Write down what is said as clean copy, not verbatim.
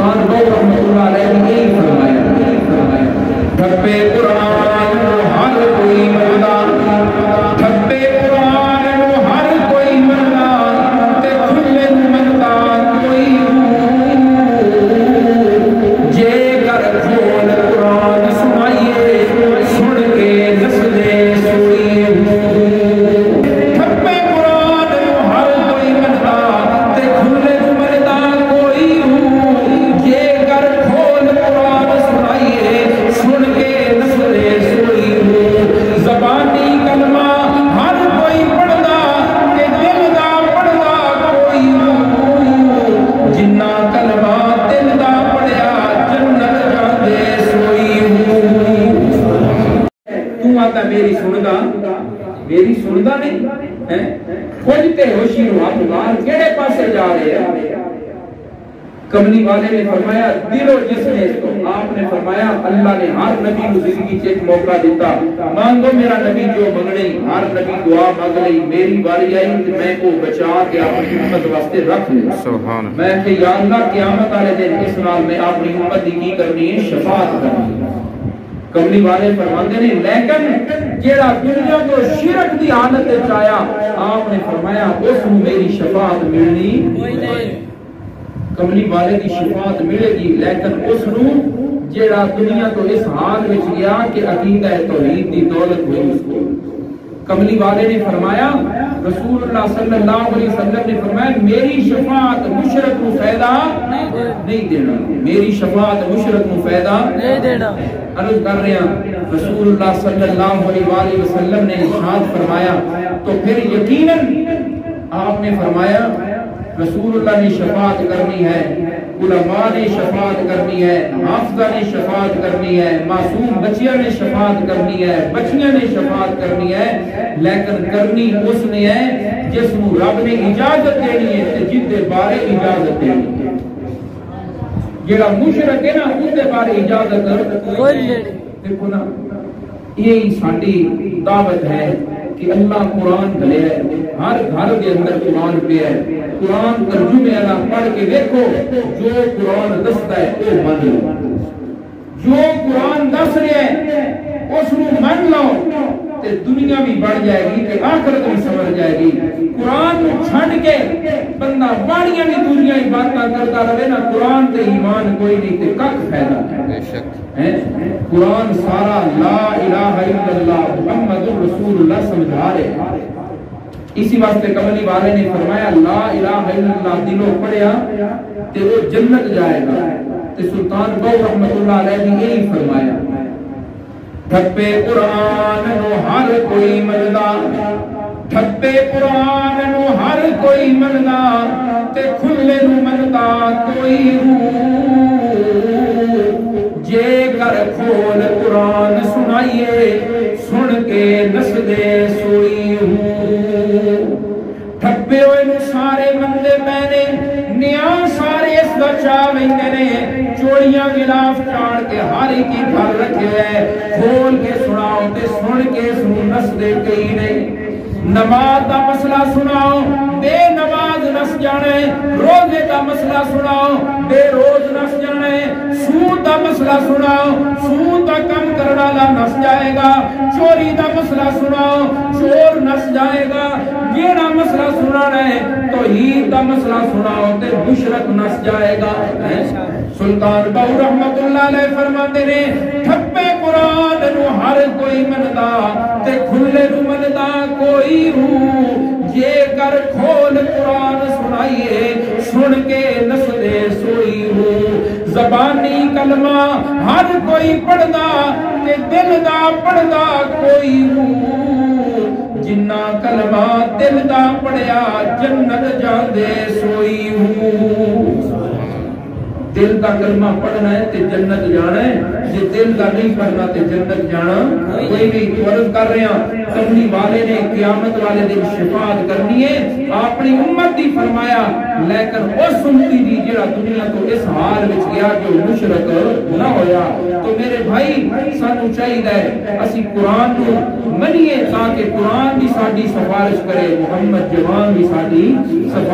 سلطان بہو رحمۃ اللہ علیہ نے یہی فرمایا ٹھپے قرآن ہر کوئی مردا ٹھپے قرآن ہر کوئی مردا تے کھلے مردا کوئی جے کر کھول قرآن سنائیے سن کے نسلے سوئی ٹھپے قرآن ہر کوئی مردا تے کھلے مردا کوئی جے کر کھول قرآن سنائیے سن کے نسلے سوئی زبانی کلمہ ہر کوئی پڑھدا کہ دل دا پڑھدا کوئی جنہ کلمہ دل دا پڑھیا جنت جاندے سوئی تو آتا میری سندا نہیں کچھ تے ہوشی رو آپ بار کیڑے پاسے جا رہے ہیں کملی والے نے فرمایا دل و جسم اس کو آپ نے فرمایا اللہ نے ہر نبی کو زندگی چیک موقع دیتا مانگو میرا نبی جو منگنے ہر نبی دعا مانگ لئی میری باری آئی کہ میں کو بچا کے اپنی امت واسطے رکھ لے میں کہ یا اللہ قیامت والے دن اس نال میں اپنی امت کی کرنی ہے شفاعت کرنی ہے کملی والے فرماندے نے لیکن جیڑا دنیا کو شرک دی حالت وچ آیا آپ نے فرمایا اس کو میری شفاعت ملنی کملی والے کی شفاعت ملے گی لیکن اس نو جیڑا دنیا تو اس حال وچ گیا کہ عقیدہ توحید دی دولت ہوئی اس کو کملی والے نے فرمایا رسول اللہ صلی اللہ علیہ وسلم نے فرمایا میری شفاعت مشرک کو فائدہ نہیں دینا میری شفاعت مشرک کو فائدہ نہیں دینا عرض کر رہے ہیں رسول اللہ صلی اللہ علیہ وسلم نے ارشاد فرمایا تو پھر یقیناً آپ نے فرمایا رسول اللہ نے شفاعت کرنی ہے علماء نے شفاعت کرنی ہے حافظہ نے شفاعت کرنی ہے معصوم بچیاں نے شفاعت کرنی ہے بچیاں نے شفاعت کرنی ہے لیکن کرنی اس نے ہے جس کو رب نے اجازت دینی ہے جس دے بارے اجازت دینی ہے جیڑا مشرک ہے نا اس دے بارے اجازت دیکھو نا یہی ساڈی دعوت ہے کہ اللہ قرآن بھلے ہے ہر گھر کے اندر قرآن پہ ہے قرآن ترجمے اللہ پڑھ کے دیکھو جو قرآن دستا ہے وہ مان لو جو قرآن دس رہے ہیں اس کو مان لو تے دنیا بھی بڑھ جائے گی تے آخرت بھی سمجھ جائے گی قرآن کو چھڑ کے بندہ باڑیاں بھی دنیا ہی باتاں کرتا رہے نا قرآن تے ایمان کوئی نہیں تے کک فائدہ بے شک قرآن سارا لا الہ الا اللہ محمد رسول اللہ سمجھا رہے اسی واسطے کملی والے نے فرمایا لا الہ الا اللہ دلوں پڑھیا تے وہ جنت جائے گا تے سلطان بہو رحمۃ اللہ علیہ نے یہی فرمایا ٹھپے قرآن نو ہر کوئی مندا ٹھپے قرآن نو ہر کوئی مندا تے کھلے نو مندا کوئی جے کر کھول قرآن سنائیے سن کے نسدے سوئی ٹھپے ہوئے نو سارے مندے پہنے نیا سارے اس دا چاویں نے چوڑیاں غلاف چاڑ کے ہاری کی گھر رکھے ہے کھول کے سناؤ تے سن کے سن نسدے کئی نہیں نماز دا مسئلہ سناؤ بے نماز نس جانے روزے دا مسئلہ سناؤ بے روز نس جانے سود دا مسئلہ سناؤ سود دا کم کرنا دا نس جائے گا چوری دا مسئلہ سناؤ چور نس جائے گا جیڑا مسئلہ سنانا ہے توحید دا مسئلہ سناؤ تے مشرک نس جائے گا سلطان بہو رحمت اللہ علیہ فرماتے نے ٹھپے قرآن نو ہر کوئی مندا تے کھلے نو مندا کوئی جے کر کھول قرآن سنائیے سن کے نسلے سوئی زبانی کلمہ ہر کوئی پڑھدا تے دل دا پڑھدا کوئی جنہ کلمہ دل دا پڑھیا جنت جاندے سوئی دل کا کلمہ پڑھنا ہے تے جنت جانا ہے جے دل کا نہیں پڑھنا تے جنت جانا کوئی بھی عرض کر رہے ہیں کملی والے نے قیامت والے دن شفاعت کرنی ہے اپنی امت دی فرمایا لیکن اس امتی دی جڑا دنیا تو اس حال وچ گیا جو مشرک نہ ہویا تو میرے بھائی سانو چاہیے اسی قرآن نو منیے تاکہ قرآن بھی ساڈی سفارش کرے محمد جوان بھی ساڈی سفارش